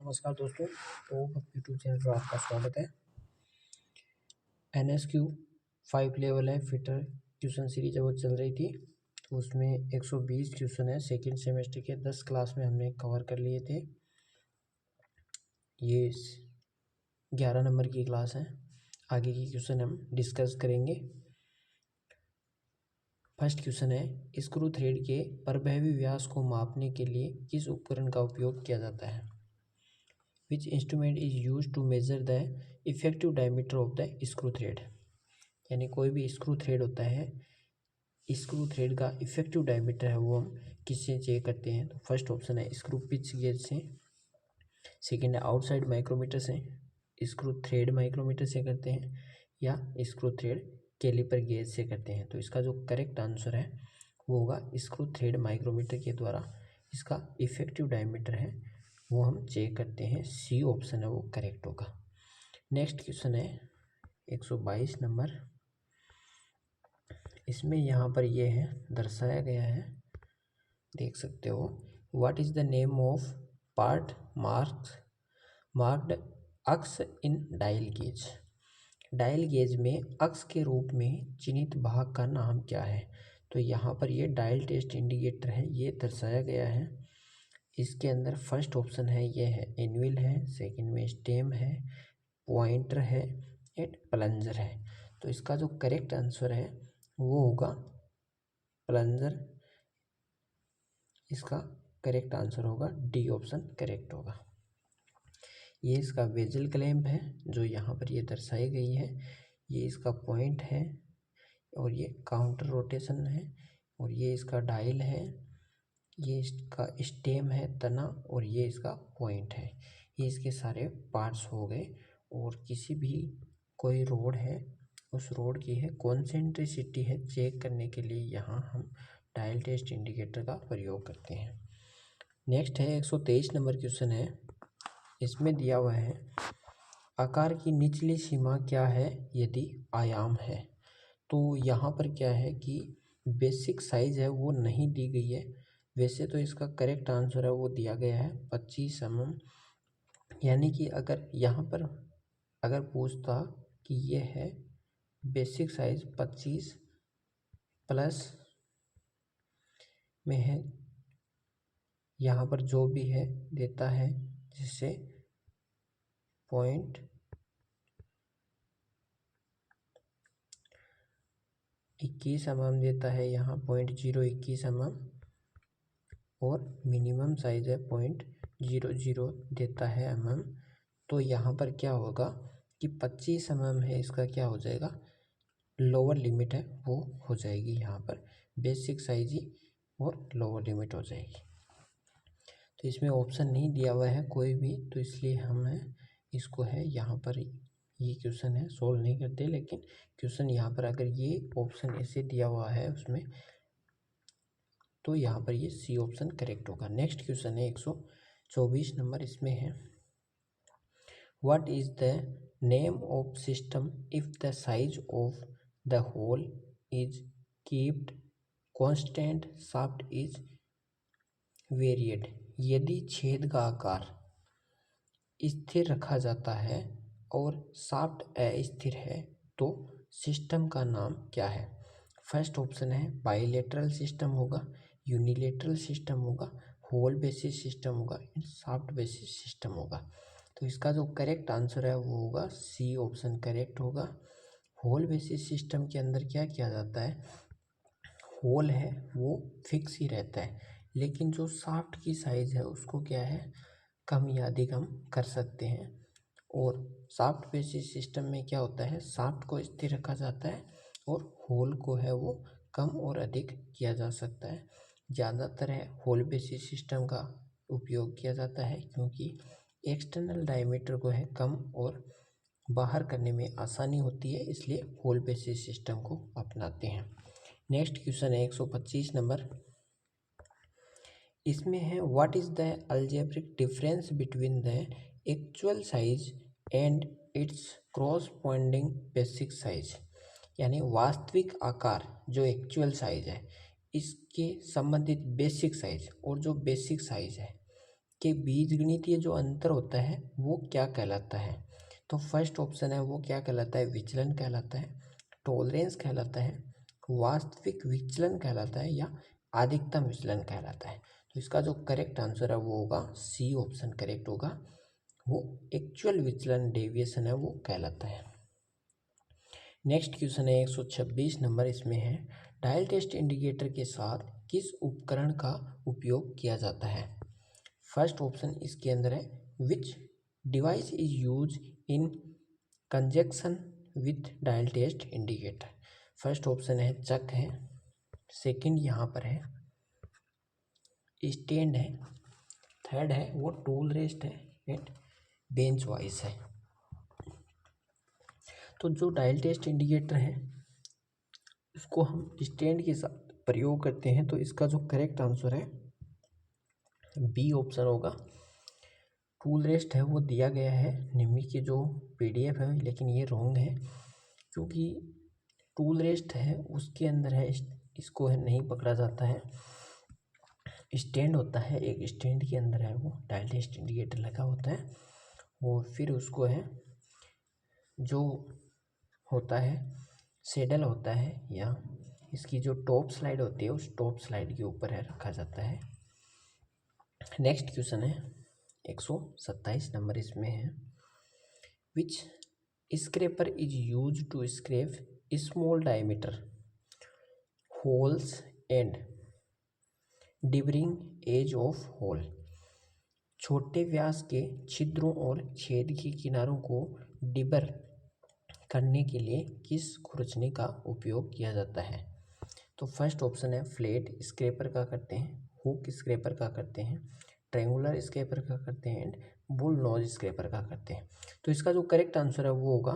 नमस्कार दोस्तों। तो यूट्यूब चैनल पर आपका स्वागत है। NSQ 5 लेवल है, फिटर ट्यूशन सीरीज वो चल रही थी, तो उसमें 120 क्वेश्चन है। सेकंड सेमेस्टर के 10 क्लास में हमने कवर कर लिए थे। ये 11 नंबर की क्लास है। आगे की क्वेश्चन हम डिस्कस करेंगे। फर्स्ट क्वेश्चन है, स्क्रू थ्रेड के प्रभावी व्यास को मापने के लिए किस उपकरण का उपयोग किया जाता है? Which instrument is used to measure the effective diameter of the screw thread? यानी कोई भी स्क्रू थ्रेड होता है, स्क्रू थ्रेड का इफेक्टिव डायमीटर है वो हम किससे चेक करते हैं? तो फर्स्ट ऑप्शन है स्क्रू पिच गेज से, सेकेंड है आउटसाइड माइक्रोमीटर से, स्क्रू थ्रेड माइक्रोमीटर से करते हैं, या स्क्रू थ्रेड कैलिपर गेज से करते हैं। तो इसका जो करेक्ट आंसर है वो होगा स्क्रू थ्रेड माइक्रोमीटर के द्वारा इसका इफेक्टिव डायमीटर है वो हम चेक करते हैं। सी ऑप्शन है वो करेक्ट होगा। नेक्स्ट क्वेश्चन है 122 नंबर। इसमें यहाँ पर ये है दर्शाया गया है, देख सकते हो। What is the name of part marked X in dial gauge? Dial gauge में अक्स के रूप में चिन्हित भाग का नाम क्या है? तो यहाँ पर ये डायल टेस्ट इंडिकेटर है, ये दर्शाया गया है। इसके अंदर फर्स्ट ऑप्शन है ये है एनविल है, सेकंड में स्टेम है, पॉइंटर है एंड प्लंजर है। तो इसका जो करेक्ट आंसर है वो होगा प्लंजर। इसका करेक्ट आंसर होगा डी ऑप्शन करेक्ट होगा। ये इसका बेजल क्लैंप है जो यहाँ पर ये दर्शाई गई है। ये इसका पॉइंट है और ये काउंटर रोटेशन है, और ये इसका डायल है, ये इसका स्टेम है तना, और ये इसका पॉइंट है। ये इसके सारे पार्ट्स हो गए। और किसी भी कोई रोड है, उस रोड की है कॉन्सेंट्रिसिटी है चेक करने के लिए यहाँ हम डायल टेस्ट इंडिकेटर का प्रयोग करते हैं। नेक्स्ट है 123 नंबर क्वेश्चन है। इसमें दिया हुआ है आकार की निचली सीमा क्या है यदि आयाम है? तो यहाँ पर क्या है कि बेसिक साइज है वो नहीं दी गई है। वैसे तो इसका करेक्ट आंसर है वो दिया गया है 25 mm। यानी कि अगर यहाँ पर अगर पूछता कि ये है बेसिक साइज 25 प्लस में है, यहाँ पर जो भी है देता है जिससे 0.21 mm देता है, यहाँ 0.021 mm, और मिनिमम साइज है 0.00 देता है mm। तो यहाँ पर क्या होगा कि 25 mm है, इसका क्या हो जाएगा लोअर लिमिट है वो हो जाएगी। यहाँ पर बेसिक साइज ही और लोअर लिमिट हो जाएगी। तो इसमें ऑप्शन नहीं दिया हुआ है कोई भी, तो इसलिए हमें इसको है यहाँ पर ये क्वेश्चन है सोल्व नहीं करते। लेकिन क्वेश्चन यहाँ पर अगर ये ऑप्शन ऐसे दिया हुआ है उसमें, तो यहाँ पर ये सी ऑप्शन करेक्ट होगा। नेक्स्ट क्वेश्चन है 124 नंबर। इसमें है what is the name of system if the size of the hole is keeped constant shaft is varied? यदि छेद का आकार स्थिर रखा जाता है और शाफ्ट अस्थिर है तो सिस्टम का नाम क्या है? फर्स्ट ऑप्शन है बाइलेटरल सिस्टम होगा, यूनिलेटरल सिस्टम होगा, होल बेसिस सिस्टम होगा, शाफ्ट बेसिस सिस्टम होगा। तो इसका जो करेक्ट आंसर है वो होगा सी ऑप्शन करेक्ट होगा। होल बेसिस सिस्टम के अंदर क्या किया जाता है, होल है वो फिक्स ही रहता है, लेकिन जो शाफ्ट की साइज है उसको क्या है कम या अधिक हम कर सकते हैं। और शाफ्ट बेसिस सिस्टम में क्या होता है, शाफ्ट को स्थिर रखा जाता है और होल को है वो कम और अधिक किया जा सकता है। ज़्यादातर है होल बेसिस सिस्टम का उपयोग किया जाता है क्योंकि एक्सटर्नल डायमीटर को है कम और बाहर करने में आसानी होती है, इसलिए होल बेसिस सिस्टम को अपनाते हैं। नेक्स्ट क्वेश्चन है 125 नंबर। इसमें है what is the algebraic difference between the actual size and it's corresponding basic size? यानी वास्तविक आकार जो एक्चुअल साइज है इसके संबंधित बेसिक साइज, और जो बेसिक साइज है के बीजगणितीय जो अंतर होता है वो क्या कहलाता है? तो फर्स्ट ऑप्शन है वो क्या कहलाता है? विचलन कहलाता है, टॉलरेंस कहलाता है, वास्तविक विचलन कहलाता है या अधिकतम विचलन कहलाता है। तो इसका जो करेक्ट आंसर है वो होगा सी ऑप्शन करेक्ट होगा, वो एक्चुअल विचलन डेविएशन है वो कहलाता है। नेक्स्ट क्वेश्चन है 126 नंबर, इसमें है डायल टेस्ट इंडिकेटर के साथ किस उपकरण का उपयोग किया जाता है? फर्स्ट ऑप्शन इसके अंदर है which device is use in conjunction with dial test indicator. First option है चक है, सेकंड यहाँ पर है स्टैंड है, थर्ड है वो टूल रेस्ट है एंड बेंच वाइज है। तो जो डायल टेस्ट इंडिकेटर है उसको हम स्टैंड के साथ प्रयोग करते हैं, तो इसका जो करेक्ट आंसर है बी ऑप्शन होगा। टूल रेस्ट है वो दिया गया है निम्मी की जो पीडीएफ है, लेकिन ये रॉन्ग है क्योंकि टूल रेस्ट है उसके अंदर है इसको है नहीं पकड़ा जाता है। स्टैंड होता है, एक स्टैंड के अंदर है वो डायल टेस्ट इंडिकेटर लगा होता है, और फिर उसको है जो होता है सेडल होता है या इसकी जो टॉप स्लाइड होती है उस टॉप स्लाइड के ऊपर है रखा जाता है। नेक्स्ट क्वेश्चन है 127 नंबर, इसमें है which scraper is use to scrap small diameter holes and deburring edge of hole. छोटे व्यास के छिद्रों और छेद के किनारों को डिबर करने के लिए किस खुरचने का उपयोग किया जाता है? तो फर्स्ट ऑप्शन है फ्लैट स्क्रैपर का करते हैं, हुक स्क्रैपर का करते हैं, ट्रायंगुलर स्क्रैपर का करते हैं एंड बुल नोज स्क्रैपर का करते हैं। तो इसका जो करेक्ट आंसर है वो होगा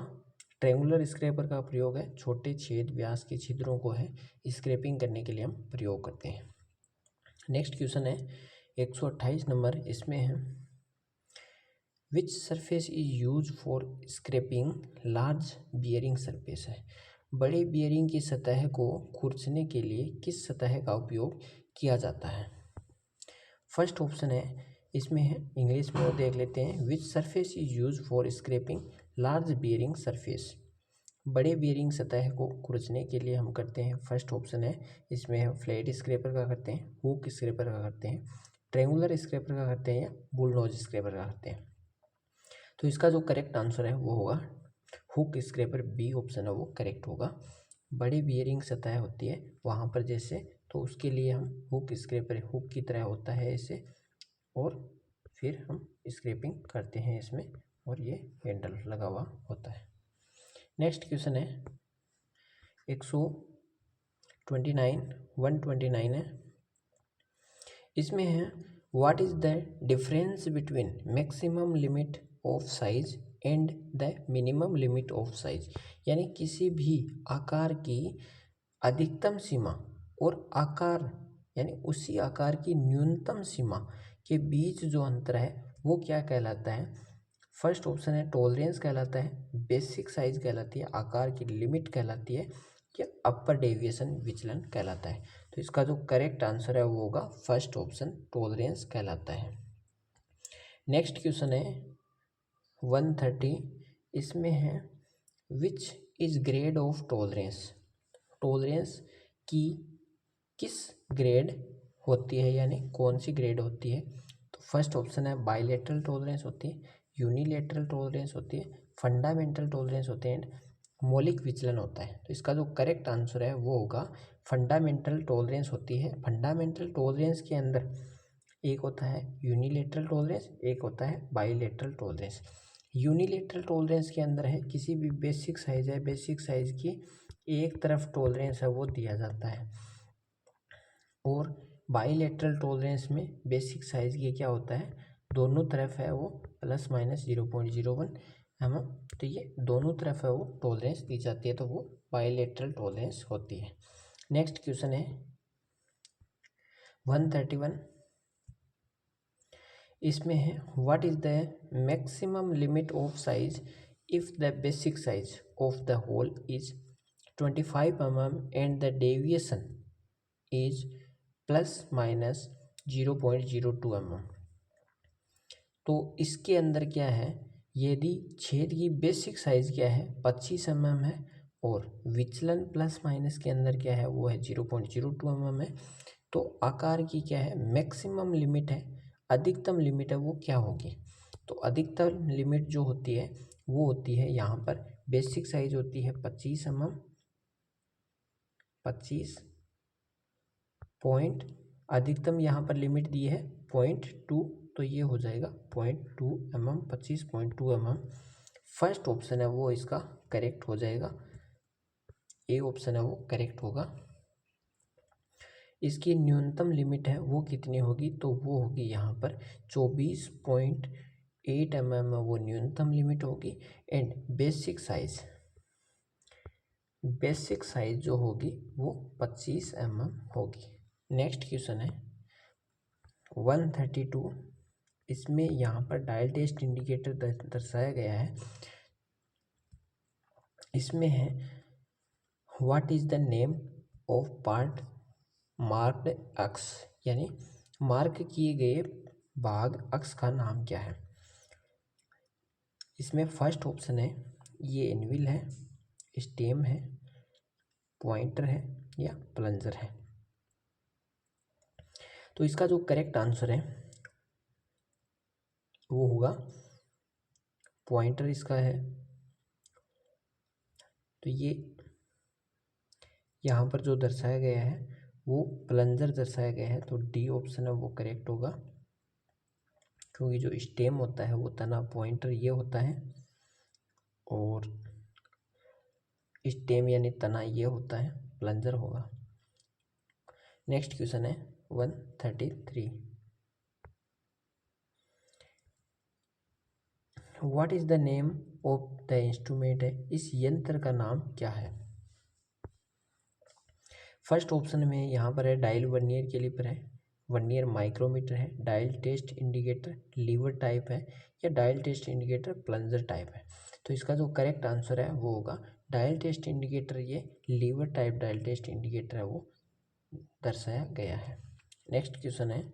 ट्रायंगुलर स्क्रैपर का प्रयोग है, छोटे छेद व्यास के छिद्रों को है स्क्रैपिंग करने के लिए हम प्रयोग करते हैं। नेक्स्ट क्वेश्चन है 128 नंबर, इसमें है which surface is use for scraping large bearing surface है। बड़े बियरिंग की सतह को खुरचने के लिए किस सतह का उपयोग किया जाता है? फर्स्ट ऑप्शन है इसमें है इंग्लिश में वो देख लेते हैं which surface is use for scraping large bearing surface. बड़े बियरिंग सतह को खुरचने के लिए हम करते हैं, फर्स्ट ऑप्शन है इसमें हम फ्लैट स्क्रैपर का करते हैं, हुक स्क्रैपर का करते हैं, ट्रायंगुलर स्क्रैपर का करते हैं या बुल नोज स्क्रैपर का करते हैं। तो इसका जो करेक्ट आंसर है वो होगा हुक स्क्रैपर, बी ऑप्शन है वो करेक्ट होगा। बड़ी बियरिंग सतह होती है वहाँ पर जैसे, तो उसके लिए हम हुक स्क्रैपर हुक की तरह होता है इसे, और फिर हम स्क्रैपिंग करते हैं इसमें और ये हैंडल लगा हुआ होता है। नेक्स्ट क्वेश्चन है 129 है, इसमें है what is the difference between maximum limit of size and the minimum limit of size. यानी किसी भी आकार की अधिकतम सीमा और आकार यानी उसी आकार की न्यूनतम सीमा के बीच जो अंतर है वो क्या कहलाता है? फर्स्ट ऑप्शन है टॉलरेंस कहलाता है, बेसिक साइज कहलाती है, आकार की लिमिट कहलाती है या अपर डेविएशन विचलन कहलाता है। तो इसका जो करेक्ट आंसर है वो होगा फर्स्ट ऑप्शन टॉलरेंस कहलाता है। नेक्स्ट क्वेश्चन है 130, इसमें है which is grade of tolerance. Tolerance की किस ग्रेड होती है यानी कौन सी ग्रेड होती है? तो फर्स्ट ऑप्शन है बायलैटरल टॉलरेंस होती है, यूनिलैटरल टॉलरेंस होती है, फंडामेंटल टॉलरेंस होते हैं, मौलिक विचलन होता है। तो इसका जो करेक्ट आंसर है वो होगा फंडामेंटल टॉलरेंस होती है। फंडामेंटल टॉलरेंस के अंदर एक होता है यूनिलैटरल टॉलरेंस, एक होता है बायलैटरल टॉलरेंस। यूनिलैटरल टॉलरेंस के अंदर है किसी भी बेसिक साइज है, बेसिक साइज की एक तरफ टॉलरेंस है वो दिया जाता है, और बायलैटरल टॉलरेंस में बेसिक साइज की क्या होता है दोनों तरफ है वो ±0.01 mm, तो ये दोनों तरफ है वो टॉलरेंस दी जाती है, तो वो बायलैटरल टॉलरेंस होती है। नेक्स्ट क्वेश्चन है 131, इसमें है what is the maximum limit of size if the basic size of the hole is 25 mm and the deviation is ±0.02 mm। तो इसके अंदर क्या है, यदि छेद की बेसिक साइज क्या है 25 mm है और विचलन प्लस माइनस के अंदर क्या है वो है 0.02 mm है, तो आकार की क्या है मैक्सिमम लिमिट है, अधिकतम लिमिट है वो क्या होगी। तो अधिकतम लिमिट जो होती है वो होती है यहाँ पर बेसिक साइज होती है 25 mm, 25 पॉइंट, अधिकतम यहाँ पर लिमिट दी है 0.2, तो ये हो जाएगा 0.2 mm, 25.2 mm। फर्स्ट ऑप्शन है वो इसका करेक्ट हो जाएगा, ए ऑप्शन है वो करेक्ट होगा। इसकी न्यूनतम लिमिट है वो कितनी होगी, तो वो होगी यहाँ पर 24.8 mm वो न्यूनतम लिमिट होगी। एंड बेसिक साइज जो होगी वो 25 mm होगी। नेक्स्ट क्वेश्चन है 132। इसमें यहाँ पर डायल टेस्ट इंडिकेटर दर्शाया गया है। इसमें है what is the name of part marked X, यानी मार्क किए गए भाग अक्स का नाम क्या है। इसमें फर्स्ट ऑप्शन है ये एनविल है, स्टेम है, पॉइंटर है या प्लंजर है। तो इसका जो करेक्ट आंसर है वो होगा पॉइंटर इसका है। तो ये यहाँ पर जो दर्शाया गया है वो प्लंजर दर्शाया गया है, तो डी ऑप्शन है वो करेक्ट होगा, क्योंकि जो स्टेम होता है वो तना, पॉइंटर ये होता है और स्टेम यानी तना ये होता है, प्लंजर होगा। नेक्स्ट क्वेश्चन है 133। What is the name of the instrument है, इस यंत्र का नाम क्या है। फर्स्ट ऑप्शन में यहाँ पर है डायल वर्नियर कैलिपर है, वर्नियर माइक्रोमीटर है, dial test indicator lever type है या dial test indicator plunger type है। तो इसका जो करेक्ट आंसर है वो होगा डायल टेस्ट इंडिकेटर, ये lever type dial test indicator है वो दर्शाया गया है। नेक्स्ट क्वेश्चन है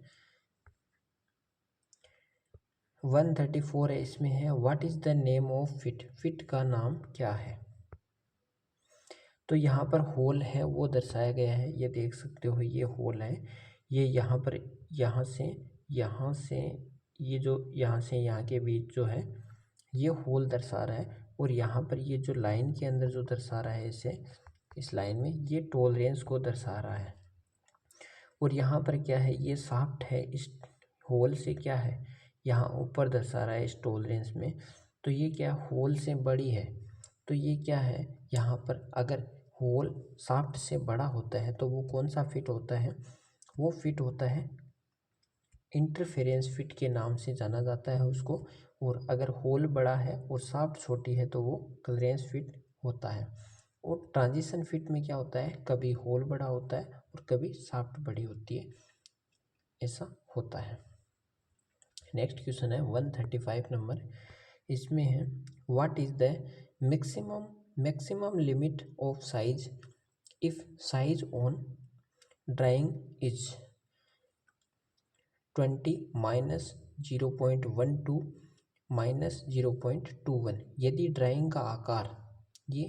134 है। इसमें है what is the name of fit, fit का नाम क्या है। तो यहाँ पर होल है वो दर्शाया गया है, ये देख सकते हो ये होल है, ये यहाँ पर यहाँ से ये जो यहाँ से यहाँ के बीच जो है ये होल दर्शा रहा है, और यहाँ पर ये जो लाइन के अंदर जो दर्शा रहा है इसे, इस लाइन में ये टॉलरेंस को दर्शा रहा है। और यहाँ पर क्या है ये शाफ्ट है, इस होल से क्या है यहाँ ऊपर दर्शा रहा है इस टॉलरेंस में, तो ये क्या होल से बड़ी है। तो ये क्या है यहाँ पर अगर होल शाफ्ट से बड़ा होता है तो वो कौन सा फिट होता है, वो फिट होता है इंटरफेरेंस फिट के नाम से जाना जाता है उसको। और अगर होल बड़ा है और शाफ्ट छोटी है तो वो क्लीयरेंस फिट होता है। और ट्रांजिशन फिट में क्या होता है, कभी होल बड़ा होता है और कभी शाफ्ट बड़ी होती है, ऐसा होता है। नेक्स्ट क्वेश्चन है 135 नंबर। इसमें है what is the maximum limit of size if size on drawing is 20 minus 0.12 minus 0.21। यदि ड्राइंग का आकार ये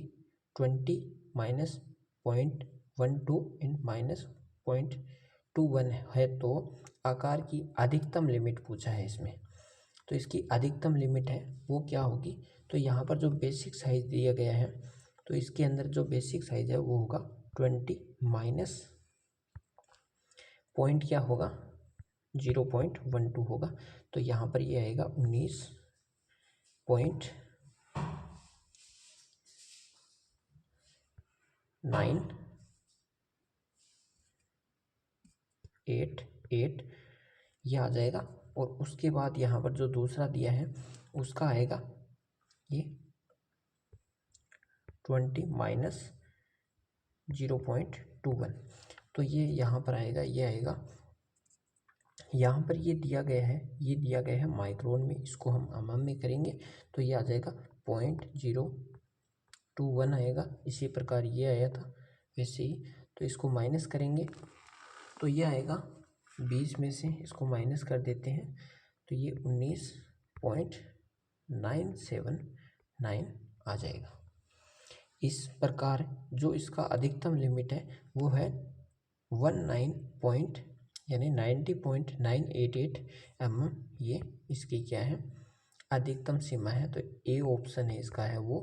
20 माइनस 0.12 एंड माइनस 0.21 है तो आकार की अधिकतम लिमिट पूछा है इसमें। तो इसकी अधिकतम लिमिट है वो क्या होगी, तो यहाँ पर जो बेसिक साइज दिया गया है तो इसके अंदर जो बेसिक साइज है वो होगा 20 माइनस पॉइंट क्या होगा 0.12 होगा। तो यहाँ पर ये आएगा 19.988 ये आ जाएगा। और उसके बाद यहाँ पर जो दूसरा दिया है उसका आएगा ये 20 माइनस 0.21। तो ये यहाँ पर आएगा, ये आएगा यहाँ पर ये दिया गया है, ये दिया गया है माइक्रोन में, इसको हम mm में करेंगे तो ये आ जाएगा 0.021 आएगा। इसी प्रकार ये आया था वैसे ही, तो इसको माइनस करेंगे तो ये आएगा 20 में से इसको माइनस कर देते हैं तो ये 0.979 आ जाएगा। इस प्रकार जो इसका अधिकतम लिमिट है वो है 90.988 mm। ये इसकी क्या है, अधिकतम सीमा है। तो ए ऑप्शन है इसका है वो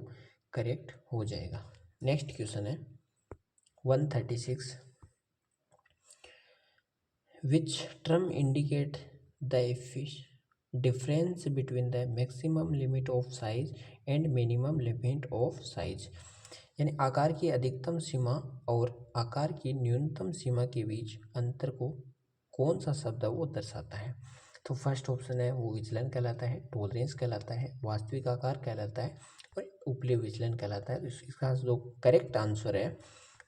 करेक्ट हो जाएगा। नेक्स्ट क्वेश्चन है 136, which term indicate the difference between the maximum limit of size and minimum limit of size. यानी आकार की अधिकतम सीमा और आकार की न्यूनतम सीमा के बीच अंतर को कौन सा शब्द है वो दर्शाता है। तो फर्स्ट ऑप्शन है वो विचलन कहलाता है, टॉलरेंस कहलाता है, वास्तविक आकार कहलाता है और उपले विचलन कहलाता है। तो इसका जो करेक्ट आंसर है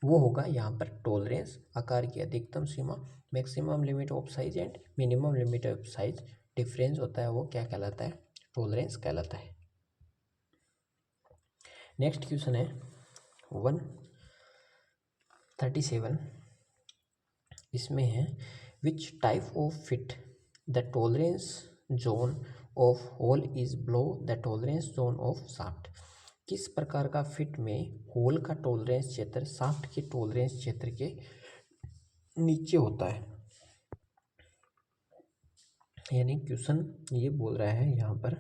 वो होगा यहाँ पर टॉलरेंस। आकार की अधिकतम सीमा, maximum limit of size and minimum limit of size difference होता है वो क्या कहलाता है, टॉलरेंस कहलाता है। नेक्स्ट क्वेश्चन है 137, इसमें है which type of fit the tolerance zone of hole is below the tolerance zone of shaft. किस प्रकार का फिट में होल का टॉलरेंस क्षेत्र शाफ्ट के टॉलरेंस क्षेत्र के नीचे होता है। यानी क्वेश्चन ये बोल रहा है यहाँ पर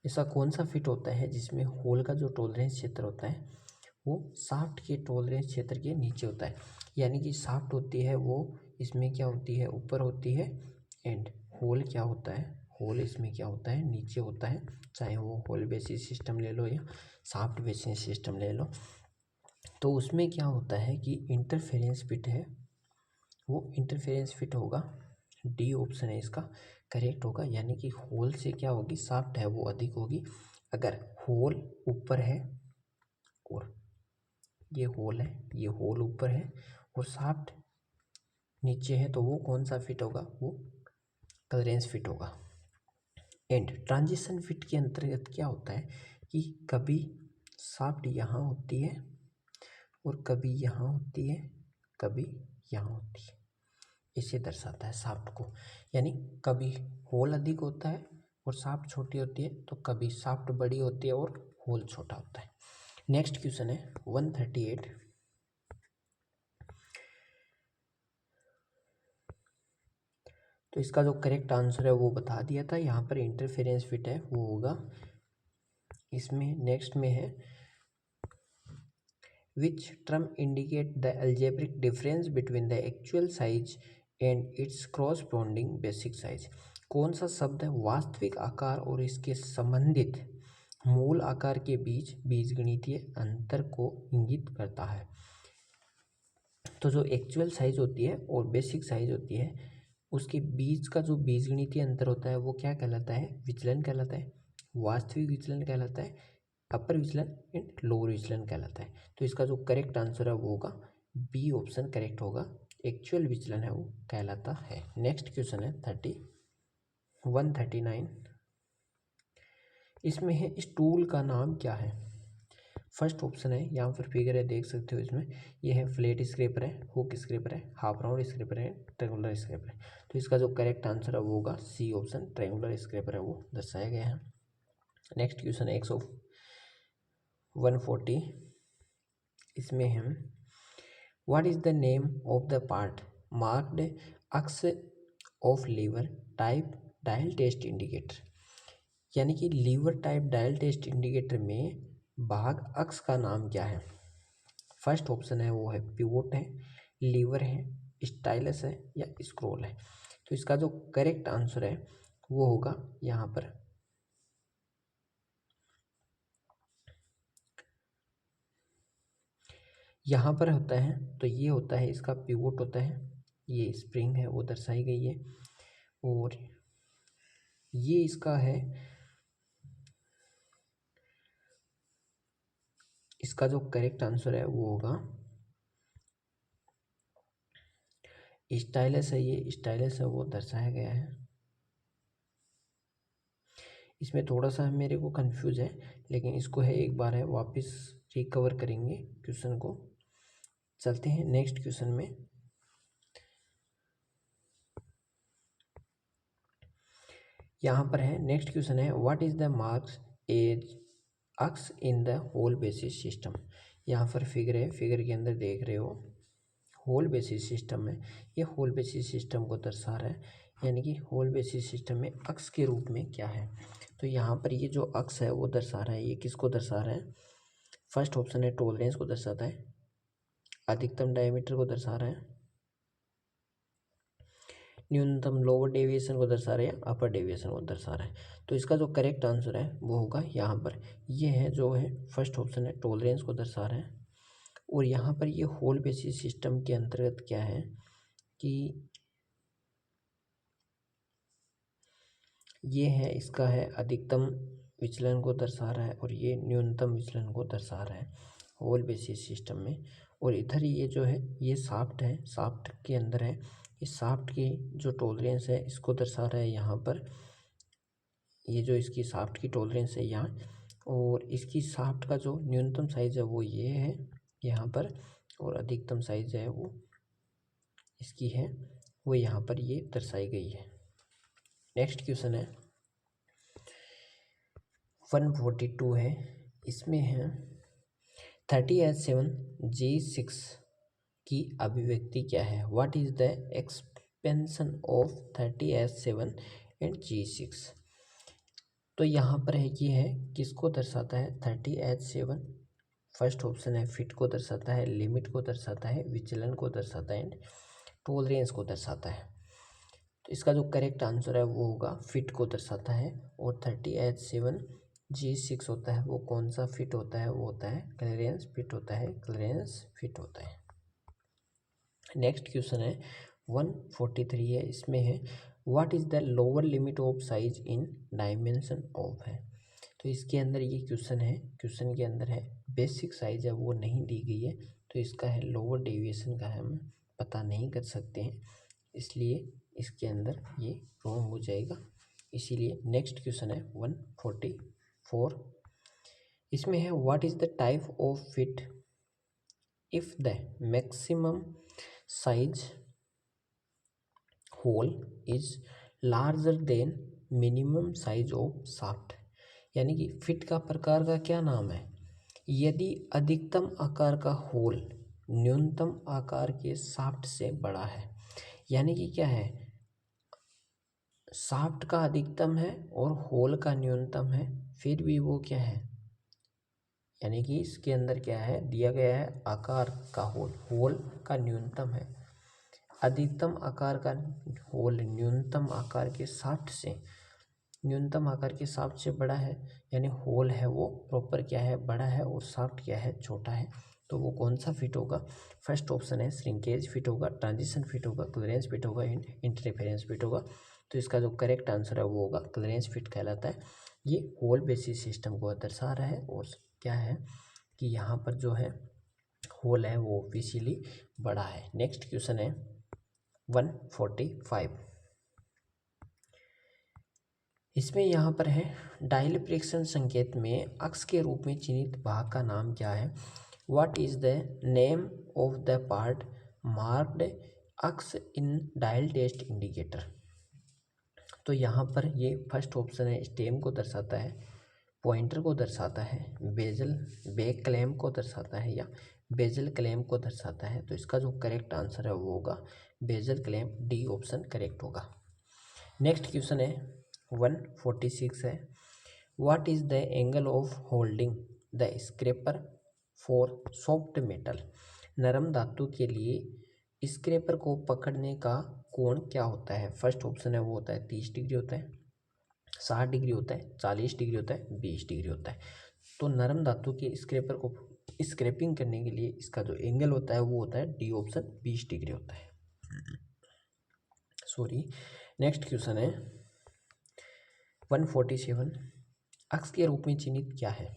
ऐसा कौन सा फिट होता है जिसमें होल का जो टॉलरेंस क्षेत्र होता है वो शाफ्ट के टॉलरेंस क्षेत्र के नीचे होता है। यानी कि शाफ्ट होती है वो इसमें क्या होती है, ऊपर होती है, एंड होल क्या होता है, होल इसमें क्या होता है, नीचे होता है। चाहे वो होल बेसिस सिस्टम ले लो या शाफ्ट बेसिस सिस्टम ले लो। तो उसमें क्या होता है कि इंटरफेरेंस फिट है, वो इंटरफेरेंस फिट होगा। डी ऑप्शन है इसका करेक्ट होगा। यानी कि होल से क्या होगी, शाफ्ट है वो अधिक होगी। अगर होल ऊपर है और ये होल है, ये होल ऊपर है और शाफ्ट नीचे है, तो वो कौन सा फिट होगा, वो टॉलरेंस फिट होगा। एंड ट्रांजिशन फिट के अंतर्गत क्या होता है कि कभी शाफ्ट यहाँ होती है और कभी यहाँ होती है, कभी यहाँ होती है। इसे दर्शाता है शाफ्ट को। यानी कभी होल अधिक होता है और शाफ्ट छोटी होती है, तो कभी शाफ्ट बड़ी होती है और होल छोटा होता है। नेक्स्ट क्वेश्चन है 138, तो इसका जो करेक्ट आंसर है वो बता दिया था। यहाँ पर इंटरफेरेंस फिट है वो होगा इसमें। नेक्स्ट में है which term indicate the algebraic difference between the actual size and it's corresponding basic size. कौन सा शब्द है वास्तविक आकार और इसके संबंधित मूल आकार के बीच बीजगणितीय अंतर को इंगित करता है। तो जो एक्चुअल साइज होती है और बेसिक साइज होती है उसके बीच का जो बीजगणितीय अंतर होता है वो क्या कहलाता है, विचलन कहलाता है। वास्तविक विचलन कहलाता है, अपर विचलन एंड लोअर विचलन कहलाता है। तो इसका जो करेक्ट आंसर है वो होगा बी ऑप्शन करेक्ट होगा, एक्चुअल विचलन है वो कहलाता है। नेक्स्ट क्वेश्चन है 139, इसमें है स्टूल का नाम क्या है। फर्स्ट ऑप्शन है, यहाँ पर फिगर है देख सकते हो, इसमें ये है फ्लैट स्क्रैपर है, हुक स्क्रैपर है, हाफ राउंड स्क्रैपर है, ट्रायंगुलर स्क्रैपर है। तो इसका जो करेक्ट आंसर है वो होगा सी ऑप्शन, ट्रायंगुलर स्क्रैपर है वो दर्शाया गया है। नेक्स्ट क्वेश्चन है 140, इसमें है what is the name of the part marked X of lever type dial test indicator. यानी कि lever type dial test indicator में भाग अक्स का नाम क्या है। फर्स्ट ऑप्शन है वो है पिवोट है, लीवर है, स्टाइलस है या स्क्रोल है। तो इसका जो करेक्ट आंसर है वो होगा यहाँ पर होता है। तो ये होता है इसका पिवोट होता है, ये स्प्रिंग है वो दर्शाई गई है, और ये इसका है, इसका जो करेक्ट आंसर है वो होगा स्टाइलस है, ये स्टाइलस है वो दर्शाया गया है। इसमें थोड़ा सा मेरे को कंफ्यूज है, लेकिन इसको है एक बार है वापस रिकवर करेंगे क्वेश्चन को। चलते हैं नेक्स्ट क्वेश्चन में। यहाँ पर है नेक्स्ट क्वेश्चन है what is the marks as X in the hole basis system. यहाँ पर फिगर है, फिगर के अंदर देख रहे हो होल बेसिस सिस्टम है, ये होल बेसिस सिस्टम को दर्शा रहा है, यानी कि होल बेसिस सिस्टम में अक्स के रूप में क्या है। तो यहाँ पर ये जो अक्स है वो दर्शा रहा है, ये किसको दर्शा रहा है। फर्स्ट ऑप्शन है टॉलरेंस को दर्शाता है, अधिकतम डायमीटर को दर्शा रहा है, न्यूनतम लोअर डेविएशन को दर्शा रहा है, अपर डेविएशन को दर्शा रहा है। तो इसका जो करेक्ट आंसर है वो होगा यहाँ पर, ये है जो है फर्स्ट ऑप्शन है टॉलरेंस को दर्शा रहा है। और यहाँ पर ये होल बेसिस सिस्टम के अंतर्गत क्या है कि ये है, इसका है अधिकतम विचलन को दर्शा रहा है और ये न्यूनतम विचलन को दर्शा रहा है होल बेसिस सिस्टम में। और इधर ये जो है ये शाफ्ट है, शाफ्ट के अंदर है, इस शाफ्ट की जो टॉलरेंस है इसको दर्शा रहा है यहाँ पर, ये जो इसकी शाफ्ट की टॉलरेंस है यहाँ, और इसकी शाफ्ट का जो न्यूनतम साइज है वो ये है यहाँ पर, और अधिकतम साइज है वो इसकी है वो यहाँ पर ये दर्शाई गई है। नेक्स्ट क्वेश्चन है 142 है, इसमें है 30H7G6 की अभिव्यक्ति क्या है। What is the expansion of 30H7 and G6। तो यहाँ पर है ये है किसको दर्शाता है 30H7, फर्स्ट ऑप्शन है फिट को दर्शाता है, लिमिट को दर्शाता है, विचलन को दर्शाता है एंड टॉलरेंस को दर्शाता है। तो इसका जो करेक्ट आंसर है वो होगा फिट को दर्शाता है। और 30H7G6 होता है वो कौन सा फिट होता है, वो होता है क्लीयरेंस फिट होता है, क्लीयरेंस फिट होता है। नेक्स्ट क्वेश्चन है 143 है, इसमें है what is the lower limit of size in dimension of है। तो इसके अंदर ये क्वेश्चन है, क्वेश्चन के अंदर है बेसिक साइज है वो नहीं दी गई है, तो इसका है लोअर डेविएशन का हम पता नहीं कर सकते हैं, इसलिए इसके अंदर ये रॉन्ग हो जाएगा। इसीलिए नेक्स्ट क्वेश्चन है 144, इसमें है what is the type of fit if the maximum size hole is larger than minimum size of shaft. यानी कि फिट का प्रकार का क्या नाम है, यदि अधिकतम आकार का होल न्यूनतम आकार के शाफ्ट से बड़ा है। यानी कि क्या है, शाफ्ट का अधिकतम है और होल का न्यूनतम है, फिर भी वो क्या है, यानी कि इसके अंदर क्या है दिया गया है आकार का होल, होल का न्यूनतम है, अधिकतम आकार का होल न्यूनतम आकार के शाफ्ट से, न्यूनतम आकार के शाफ्ट से बड़ा है, यानी होल है वो प्रॉपर क्या है बड़ा है और शाफ्ट क्या है छोटा है। तो वो कौन सा फिट होगा, फर्स्ट ऑप्शन है श्रिंकेज फिट होगा, ट्रांजिशन फिट होगा, क्लीयरेंस फिट होगा एंड इंटरफेरेंस फिट होगा। तो इसका जो करेक्ट आंसर है वो होगा क्लीयरेंस फिट कहलाता है। ये होल बेसिस सिस्टम को दर्शा रहा है और क्या है कि यहाँ पर जो है होल है वो ऑब्वियसली बड़ा है। नेक्स्ट क्वेश्चन है 145, इसमें यहाँ पर है डायल प्रेक्षण संकेत में अक्स के रूप में चिन्हित भाग का नाम क्या है। What is the name of the part marked X in dial test indicator. तो यहाँ पर ये फर्स्ट ऑप्शन है स्टेम को दर्शाता है, पॉइंटर को दर्शाता है, बेजल बैक क्लैम्प को दर्शाता है या बेजल क्लैम्प को दर्शाता है। तो इसका जो करेक्ट आंसर है वो होगा bezel clamp, D option correct होगा। नेक्स्ट क्वेश्चन है 146 है what is the angle of holding the scraper for soft metal. नरम धातु के लिए स्क्रैपर को पकड़ने का कोण क्या होता है। फर्स्ट ऑप्शन है वो होता है 30 डिग्री होता है, 60 डिग्री होता है, 40 डिग्री होता है, 20 डिग्री होता है। तो नरम धातु के स्क्रैपर को स्क्रैपिंग करने के लिए इसका जो एंगल होता है वो होता है डी ऑप्शन 20 डिग्री होता है। सॉरी। नेक्स्ट क्वेश्चन है 147, अक्स के रूप में चिन्हित क्या है।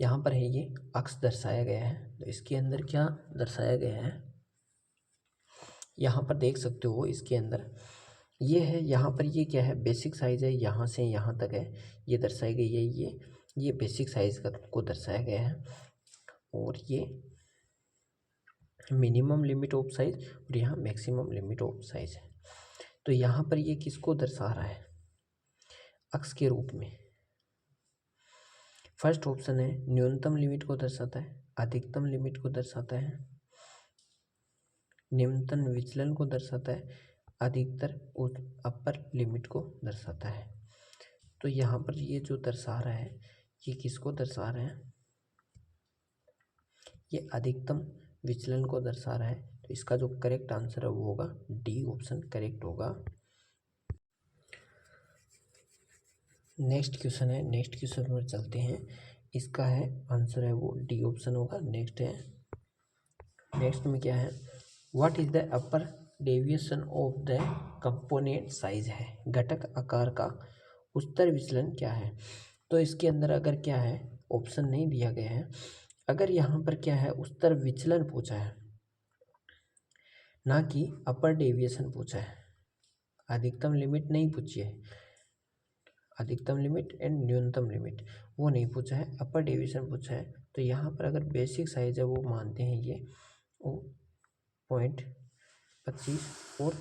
यहाँ पर है ये अक्स दर्शाया गया है, तो इसके अंदर क्या दर्शाया गया है यहाँ पर देख सकते हो, इसके अंदर ये है, यहाँ पर ये क्या है बेसिक साइज है, यहाँ से यहाँ तक है ये दर्शाई गई है, ये बेसिक साइज का को दर्शाया गया है। और ये मिनिमम लिमिट ऑफ साइज और यहाँ मैक्सिमम लिमिट ऑफ साइज है। तो यहाँ पर ये किसको दर्शा रहा है, अक्स के रूप में। फर्स्ट ऑप्शन है न्यूनतम लिमिट को दर्शाता है, अधिकतम लिमिट को दर्शाता है, निम्नतम विचलन को दर्शाता है, अधिकतर अपर लिमिट को दर्शाता है। तो यहाँ पर ये जो दर्शा रहा है ये किसको दर्शा रहा है, ये अधिकतम विचलन को दर्शा रहा है। तो इसका जो करेक्ट आंसर है वो होगा डी ऑप्शन करेक्ट होगा। नेक्स्ट क्वेश्चन है, नेक्स्ट क्वेश्चन पर चलते हैं। इसका है आंसर है वो डी ऑप्शन होगा। नेक्स्ट है, नेक्स्ट में क्या है, what is the upper deviation of the component size है, घटक आकार का उच्चतर विचलन क्या है। तो इसके अंदर अगर क्या है, ऑप्शन नहीं दिया गया है, अगर यहाँ पर क्या है उच्चतर विचलन पूछा है ना कि अपर डेविएशन पूछा है, अधिकतम लिमिट नहीं पूछी है, अधिकतम लिमिट एंड न्यूनतम लिमिट वो नहीं पूछा है, अपर डेविएशन पूछा है। तो यहाँ पर अगर बेसिक साइज है वो मानते हैं ये वो 0.25 और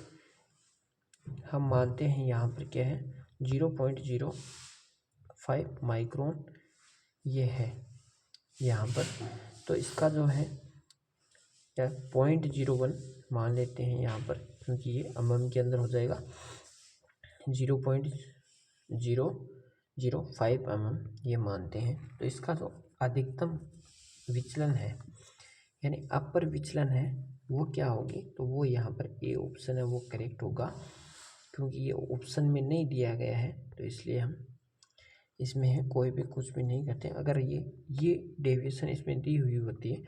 हम मानते हैं यहाँ पर क्या है 0.05 माइक्रोन ये है यहाँ पर। तो इसका जो है क्या 0.01 मान लेते हैं यहाँ पर, क्योंकि ये mm के अंदर हो जाएगा। 0.005 mm ये मानते हैं। तो इसका जो अधिकतम विचलन है यानी अपर विचलन है वो क्या होगी, तो वो यहाँ पर ए ऑप्शन है वो करेक्ट होगा, क्योंकि ये ऑप्शन में नहीं दिया गया है तो इसलिए हम इसमें है कोई भी कुछ भी नहीं करते। अगर ये डेविएशन इसमें दी हुई होती है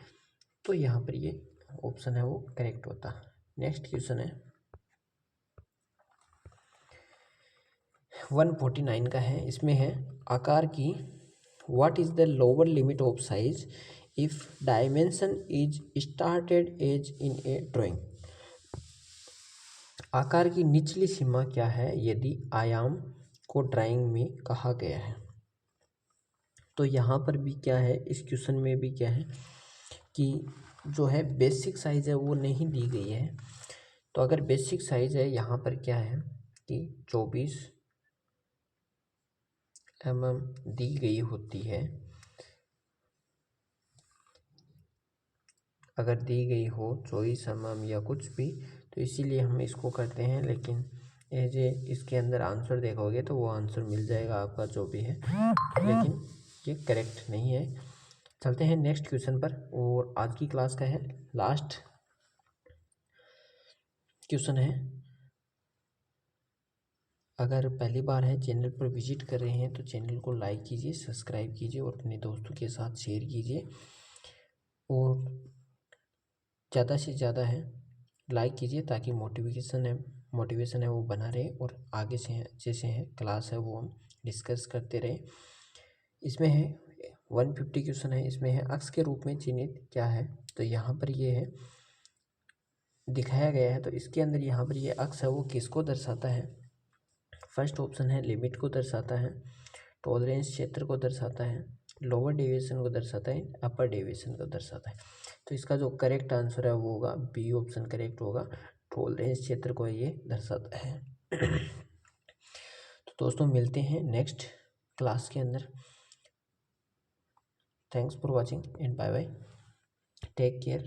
तो यहाँ पर ये ऑप्शन है वो करेक्ट होता। नेक्स्ट क्वेश्चन है 149 का है, इसमें है आकार की what is the lower limit of size if dimension is started as in a drawing. आकार की निचली सीमा क्या है यदि आयाम को ड्राइंग में कहा गया है। तो यहाँ पर भी क्या है, इस क्वेश्चन में भी क्या है कि जो है बेसिक साइज है वो नहीं दी गई है। तो अगर बेसिक साइज है यहाँ पर क्या है कि 24 mm दी गई होती है, अगर दी गई हो 24 mm या कुछ भी, तो इसीलिए हम इसको करते हैं। लेकिन ये जो इसके अंदर आंसर देखोगे तो वो आंसर मिल जाएगा आपका जो भी है, लेकिन ये करेक्ट नहीं है। चलते हैं नेक्स्ट क्वेश्चन पर, और आज की क्लास का है लास्ट क्वेश्चन है। अगर पहली बार है चैनल पर विजिट कर रहे हैं तो चैनल को लाइक कीजिए, सब्सक्राइब कीजिए और अपने दोस्तों के साथ शेयर कीजिए, और ज़्यादा से ज़्यादा है लाइक कीजिए ताकि मोटिवेशन है वो बना रहे और आगे से अच्छे से है क्लास है वो हम डिस्कस करते रहे। इसमें है 150 क्वेश्चन है, इसमें है अक्ष के रूप में चिन्हित क्या है। तो यहाँ पर ये है दिखाया गया है, तो इसके अंदर यहाँ पर ये अक्ष है वो किसको दर्शाता है। फर्स्ट ऑप्शन है लिमिट को दर्शाता है, टॉलरेंस क्षेत्र को दर्शाता है, लोअर डेविएशन को दर्शाता है, अपर डेविएशन को दर्शाता है। तो इसका जो करेक्ट आंसर है वो होगा बी ऑप्शन करेक्ट होगा, टॉलरेंस क्षेत्र को ये दर्शाता है। तो दोस्तों मिलते हैं नेक्स्ट क्लास के अंदर। Thanks for watching and bye bye, take care.